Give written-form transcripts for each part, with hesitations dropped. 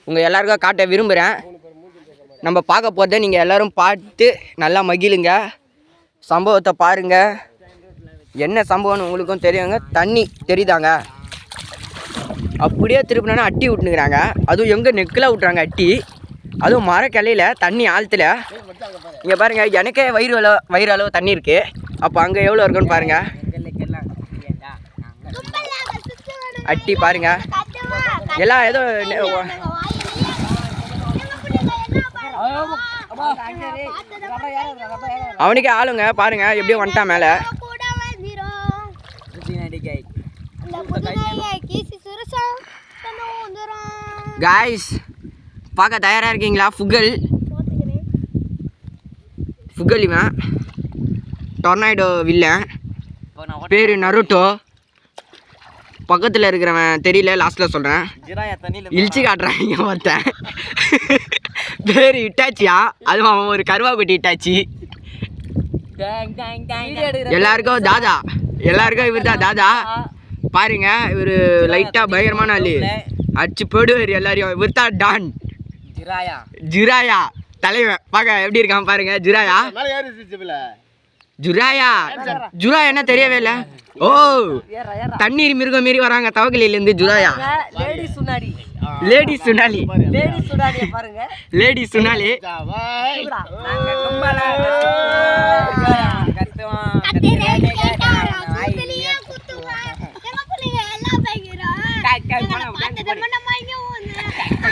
உங்கள் எல்லாருக்கும் காட்ட விரும்புகிறேன். நம்ம பார்க்க போகிறத நீங்கள் எல்லோரும் பார்த்து நல்லா மகிழுங்க. சம்பவத்தை பாருங்கள். என்ன சம்பவம்னு உங்களுக்கும் தெரியுங்க. தண்ணி தெரியுதாங்க, அப்படியே திருப்பினா அட்டி விட்டுனுக்குறாங்க. அதுவும் எங்கே நெக்கில் விட்றாங்க அட்டி, அதுவும் மரக்கிளையில் தண்ணி ஆழத்தில். இங்கே பாருங்கள், எனக்கே வயிறு அளவு தண்ணி இருக்குது. அப்போ அங்கே எவ்வளோ இருக்குன்னு பாருங்கள். அட்டி பாருங்க, எல்லாம் ஏதோ அவனுக்கே ஆளுங்க பாருங்க எப்படியும் வந்துட்டான் மேலே. காய்ஸ் பார்க்க தயாராக இருக்கீங்களா? ஃபுகல் இவன் டொர்னாடோ வில்லன், பேர் நருட்டோ. பக்கத்தில் இருக்கிறவன் தெரியல, லாஸ்ட்டில் சொல்கிறேன். இழிச்சு காட்டுறாங்க ஒருத்தன். பேர் இட்டாச்சியா, அதுவும் அவன் ஒரு கருவாக்குட்டி இட்டாச்சி. எல்லாருக்கும் தாதா, எல்லாருக்கும் இவர் தான் தாதா. பாருங்க, இவர் லைட்டாக பயங்கரமான ஆளு, அடிச்சு போடுவார் எல்லாரையும். இவர் தான் டான் ஜுராயா தலைவன். பார்க்க எப்படி இருக்கான் பாருங்க. ஜுராயா என்ன தெரியவே இல்லை. ஓ, தண்ணீர் மிருகம் மாரி வராங்க தவக்கலையிலேருந்து. ஜுராயா லேடி சுனாலி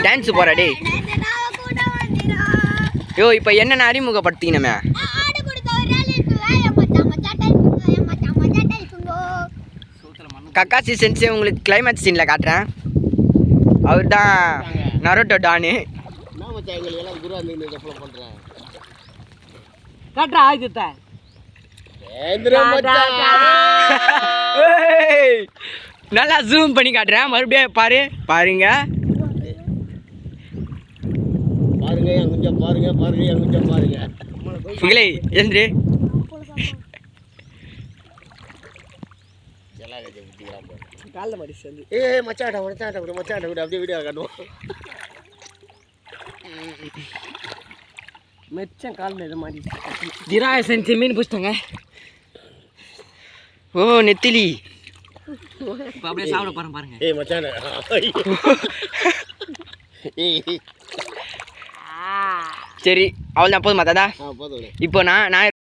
டான்ஸ் போறாடே. யோ, இப்போ என்னென்ன அறிமுகப்படுத்தினமே. கக்காசி சென்ஸே உங்களுக்கு கிளைமேக்ஸ் சீனில் காட்டுறேன். அவர் தான் நருட்டோ டானு. நல்லா ஜூம் பண்ணி காட்டுறேன். மறுபடியும் பாருங்க. புகழே எந்திரி. மீன் பிடிச்சிட்டாங்க. ஓ, நெத்திலி. அப்படியே சாப்பிட போறேன் பாருங்க. சரி, அவ்வளோதான், போதுமா தாதா? இப்போ நான்